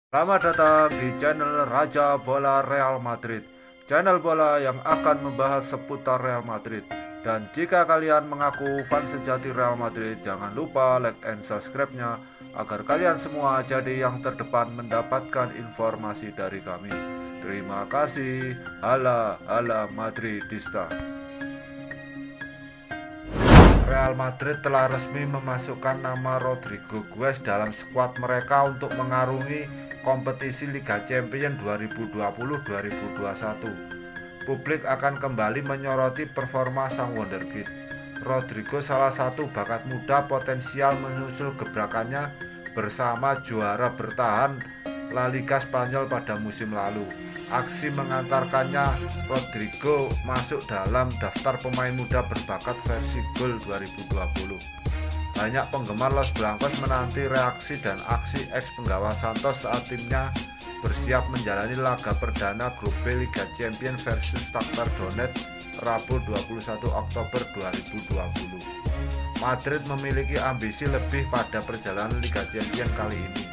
Selamat datang di channel Raja Bola Real Madrid, channel bola yang akan membahas seputar Real Madrid. Dan jika kalian mengaku fans sejati Real Madrid, jangan lupa like and subscribe-nya agar kalian semua jadi yang terdepan mendapatkan informasi dari kami. Terima kasih. Hala hala Madridista. Real Madrid telah resmi memasukkan nama Rodrygo Guez dalam skuad mereka untuk mengarungi kompetisi Liga Champions 2020-2021. Publik akan kembali menyoroti performa sang wonderkid. Rodrygo salah satu bakat muda potensial menyusul gebrakannya bersama juara bertahan La Liga Spanyol pada musim lalu. Aksi mengantarkannya Rodrygo masuk dalam daftar pemain muda berbakat versi Gol 2020. Banyak penggemar Los Blancos menanti reaksi dan aksi ex penggawa Santos saat timnya bersiap menjalani laga perdana grup B Liga Champions versus Shakhtar Donetsk Rabu 21 Oktober 2020. Madrid memiliki ambisi lebih pada perjalanan Liga Champions kali ini.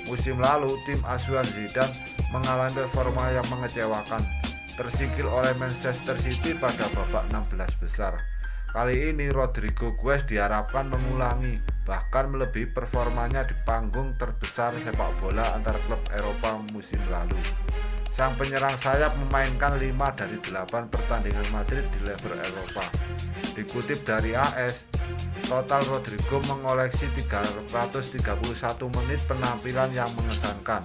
Musim lalu, tim asuhan Zidane mengalami performa yang mengecewakan, tersingkir oleh Manchester City pada babak 16 besar. Kali ini Rodrygo Guez diharapkan mengulangi, bahkan melebihi performanya di panggung terbesar sepak bola antar klub Eropa musim lalu. Sang penyerang sayap memainkan 5 dari 8 pertandingan Madrid di level Eropa. Dikutip dari AS, total Rodrygo mengoleksi 331 menit penampilan yang mengesankan,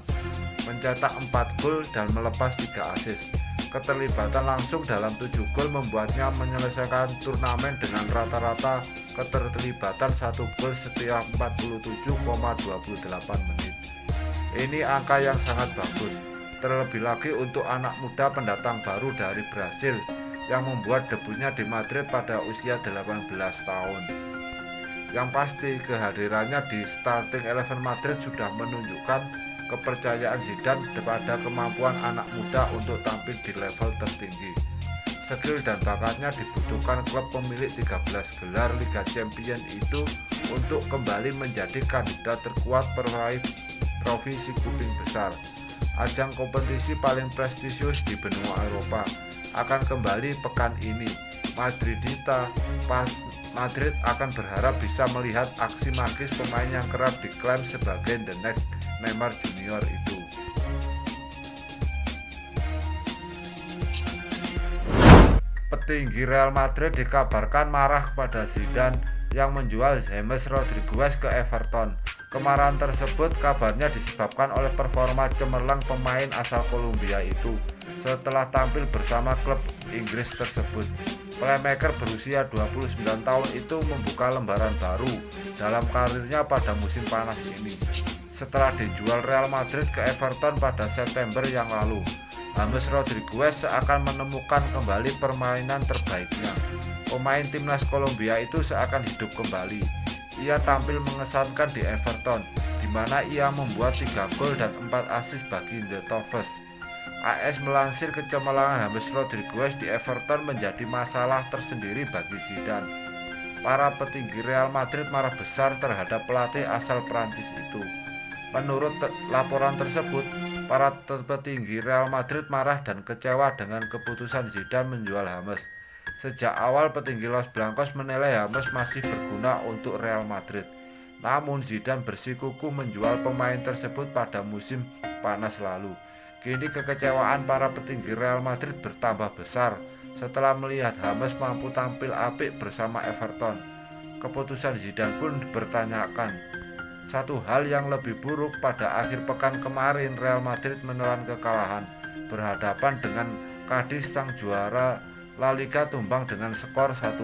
mencetak 4 gol dan melepas 3 assist. Keterlibatan langsung dalam 7 gol membuatnya menyelesaikan turnamen dengan rata-rata keterlibatan 1 gol setiap 47,28 menit. Ini angka yang sangat bagus, terlebih lagi untuk anak muda pendatang baru dari Brasil yang membuat debutnya di Madrid pada usia 18 tahun. Yang pasti kehadirannya di starting 11 Madrid sudah menunjukkan kepercayaan Zidane kepada kemampuan anak muda untuk tampil di level tertinggi. Skill dan bakatnya dibutuhkan klub pemilik 13 gelar Liga Champions itu untuk kembali menjadi kandidat terkuat peraih trofi si kuping besar. Ajang kompetisi paling prestisius di benua Eropa akan kembali pekan ini. Madrid akan berharap bisa melihat aksi magis pemain yang kerap diklaim sebagai the next Neymar Junior itu. Petinggi Real Madrid dikabarkan marah kepada Zidane yang menjual James Rodriguez ke Everton. Kemarahan tersebut kabarnya disebabkan oleh performa cemerlang pemain asal Kolombia itu setelah tampil bersama klub Inggris tersebut. Playmaker berusia 29 tahun itu membuka lembaran baru dalam karirnya pada musim panas ini. Setelah dijual Real Madrid ke Everton pada September yang lalu, James Rodriguez seakan menemukan kembali permainan terbaiknya. Pemain timnas Kolombia itu seakan hidup kembali. Ia tampil mengesankan di Everton, di mana ia membuat 3 gol dan 4 assist bagi The Toffees. AS melansir kecemerlangan James Rodriguez di Everton menjadi masalah tersendiri bagi Zidane. Para petinggi Real Madrid marah besar terhadap pelatih asal Prancis itu. Menurut laporan tersebut, para petinggi Real Madrid marah dan kecewa dengan keputusan Zidane menjual James. Sejak awal petinggi Los Blancos menilai James masih berguna untuk Real Madrid. Namun Zidane bersikukuh menjual pemain tersebut pada musim panas lalu. Kini kekecewaan para petinggi Real Madrid bertambah besar setelah melihat James mampu tampil apik bersama Everton. Keputusan Zidane pun dipertanyakan. Satu hal yang lebih buruk, pada akhir pekan kemarin Real Madrid menelan kekalahan berhadapan dengan Cadiz sang juara La Liga tumbang dengan skor 1-0.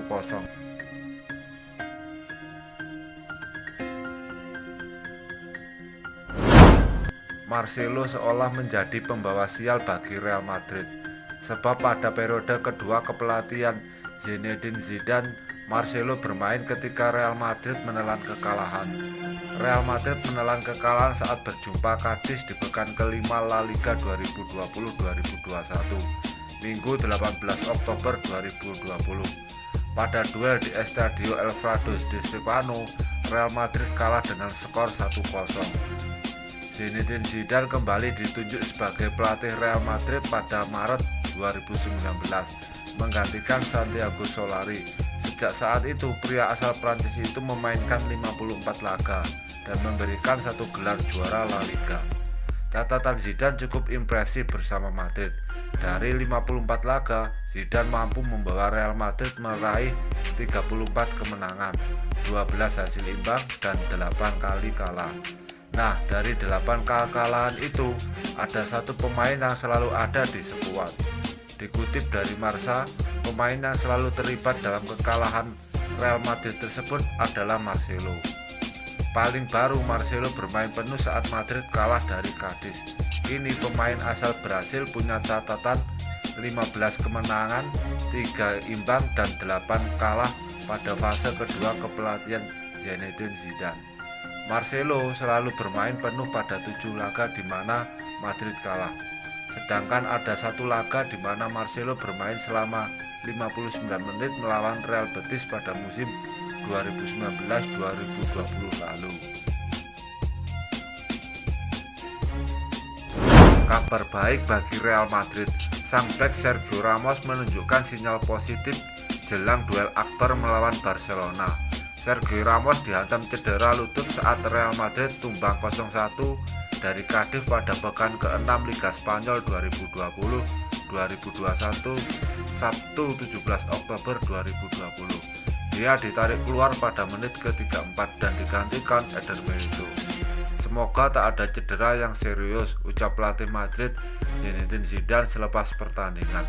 Marcelo seolah menjadi pembawa sial bagi Real Madrid, sebab pada periode kedua kepelatihan Zinedine Zidane, Marcelo bermain ketika Real Madrid menelan kekalahan. Real Madrid menelan kekalahan saat berjumpa Cadiz di pekan kelima La Liga 2020-2021, Minggu 18 Oktober 2020. Pada duel di Estadio El Prado de Stefano, Real Madrid kalah dengan skor 1-0. Zinedine Zidane kembali ditunjuk sebagai pelatih Real Madrid pada Maret 2019, menggantikan Santiago Solari. Sejak saat itu, pria asal Prancis itu memainkan 54 laga dan memberikan 1 gelar juara La Liga. Catatan Zidane cukup impresif bersama Madrid. Dari 54 laga, Zidane mampu membawa Real Madrid meraih 34 kemenangan, 12 hasil imbang, dan 8 kali kalah. Nah, dari 8 kekalahan itu, ada 1 pemain yang selalu ada di skuad. Dikutip dari Marca, pemain yang selalu terlibat dalam kekalahan Real Madrid tersebut adalah Marcelo. Paling baru, Marcelo bermain penuh saat Madrid kalah dari Cadiz. Kini pemain asal Brasil punya catatan 15 kemenangan, 3 imbang, dan 8 kalah pada fase kedua kepelatihan Zinedine Zidane. Marcelo selalu bermain penuh pada 7 laga di mana Madrid kalah. Sedangkan ada 1 laga di mana Marcelo bermain selama 59 menit melawan Real Betis pada musim 2019-2020 lalu. Kabar baik bagi Real Madrid, sang bek Sergio Ramos menunjukkan sinyal positif jelang duel akbar melawan Barcelona. Sergio Ramos dihantam cedera lutut saat Real Madrid tumbang 0-1 dari Cadiz pada pekan ke-6 Liga Spanyol 2020-2021 Sabtu 17 Oktober 2020. Dia ditarik keluar pada menit ke-34 dan digantikan Eder Militao. Semoga tak ada cedera yang serius, ucap pelatih Madrid Zinedine Zidane selepas pertandingan.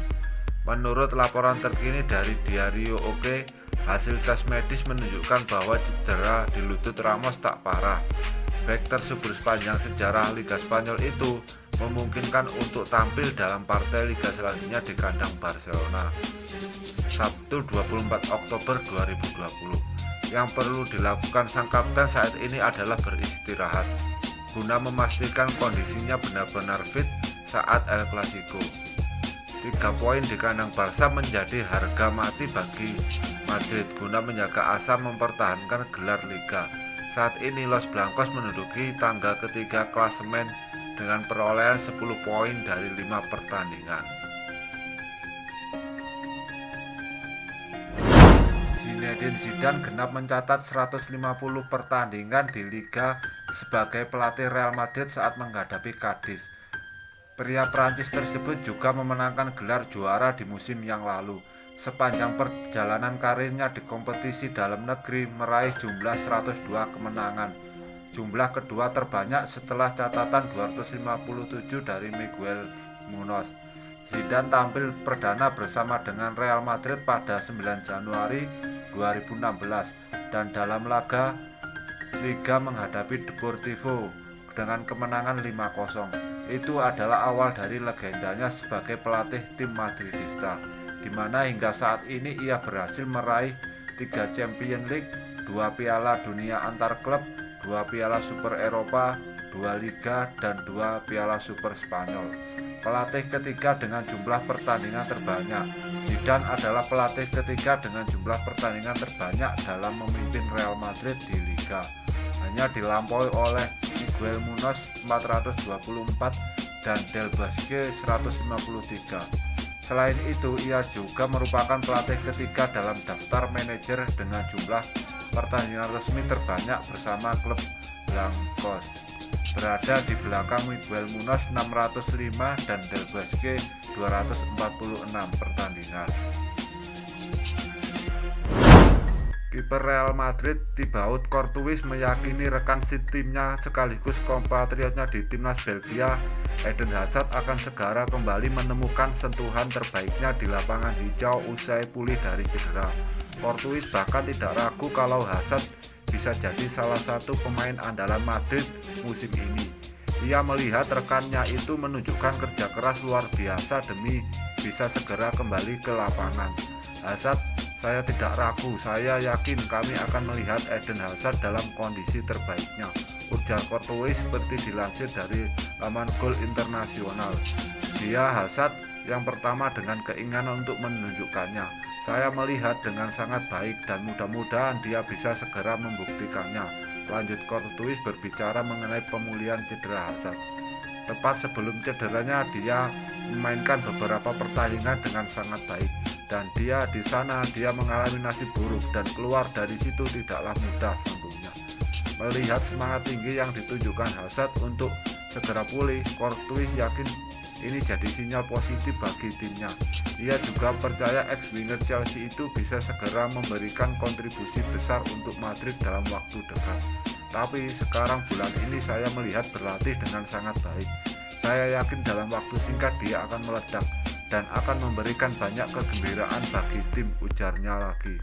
Menurut laporan terkini dari Diario OK, hasil tes medis menunjukkan bahwa cedera di lutut Ramos tak parah. Bek tersebut sepanjang sejarah Liga Spanyol itu memungkinkan untuk tampil dalam partai Liga selanjutnya di kandang Barcelona Sabtu 24 Oktober 2020. Yang perlu dilakukan sang kapten saat ini adalah beristirahat guna memastikan kondisinya benar-benar fit saat El Clasico. 3 poin di kandang Barca menjadi harga mati bagi Madrid guna menjaga asa mempertahankan gelar Liga. Saat ini Los Blancos menduduki tangga ketiga klasemen dengan perolehan 10 poin dari 5 pertandingan. Zinedine Zidane genap mencatat 150 pertandingan di Liga sebagai pelatih Real Madrid saat menghadapi Cadiz. Pria Prancis tersebut juga memenangkan gelar juara di musim yang lalu. Sepanjang perjalanan karirnya di kompetisi dalam negeri meraih jumlah 102 kemenangan. Jumlah kedua terbanyak setelah catatan 257 dari Miguel Munoz. Zidane tampil perdana bersama dengan Real Madrid pada 9 Januari 2016 dan dalam laga Liga menghadapi Deportivo dengan kemenangan 5-0. Itu adalah awal dari legendanya sebagai pelatih tim Madridista, di mana hingga saat ini ia berhasil meraih 3 Champions League, 2 Piala Dunia antar klub, 2 Piala Super Eropa, 2 Liga, dan 2 Piala Super Spanyol. Pelatih ketiga dengan jumlah pertandingan terbanyak. Zidane adalah pelatih ketiga dengan jumlah pertandingan terbanyak dalam memimpin Real Madrid di Liga, hanya dilampaui oleh Miguel Munoz 424 dan Del Bosque 153. Selain itu, ia juga merupakan pelatih ketiga dalam daftar manajer dengan jumlah pertandingan resmi terbanyak bersama klub Blancos, berada di belakang Miguel Munoz 605 dan Del Bosque 246 pertandingan. Kiper Real Madrid Thibaut Courtois meyakini rekan setimnya sekaligus kompatriotnya di timnas Belgia Eden Hazard akan segera kembali menemukan sentuhan terbaiknya di lapangan hijau usai pulih dari cedera. Courtois bahkan tidak ragu kalau Hazard bisa jadi salah satu pemain andalan Madrid musim ini. Ia melihat rekannya itu menunjukkan kerja keras luar biasa demi bisa segera kembali ke lapangan. Hazard, saya tidak ragu, saya yakin kami akan melihat Eden Hazard dalam kondisi terbaiknya, ujar Courtois seperti dilansir dari laman Gol Internasional. Dia Hazard yang pertama dengan keinginan untuk menunjukkannya. Saya melihat dengan sangat baik dan mudah-mudahan dia bisa segera membuktikannya. lanjut Courtois berbicara mengenai pemulihan cedera Hazard. Tepat sebelum cederanya, dia memainkan beberapa pertandingan dengan sangat baik, dan di sana dia mengalami nasib buruk dan keluar dari situ tidaklah mudah, sambungnya. Melihat semangat tinggi yang ditunjukkan Hazard untuk segera pulih, Courtois yakin ini jadi sinyal positif bagi timnya. Ia juga percaya ex-winger Chelsea itu bisa segera memberikan kontribusi besar untuk Madrid dalam waktu dekat. Tapi sekarang bulan ini saya melihat berlatih dengan sangat baik. Saya yakin dalam waktu singkat dia akan meledak dan akan memberikan banyak kegembiraan bagi tim, ujarnya lagi.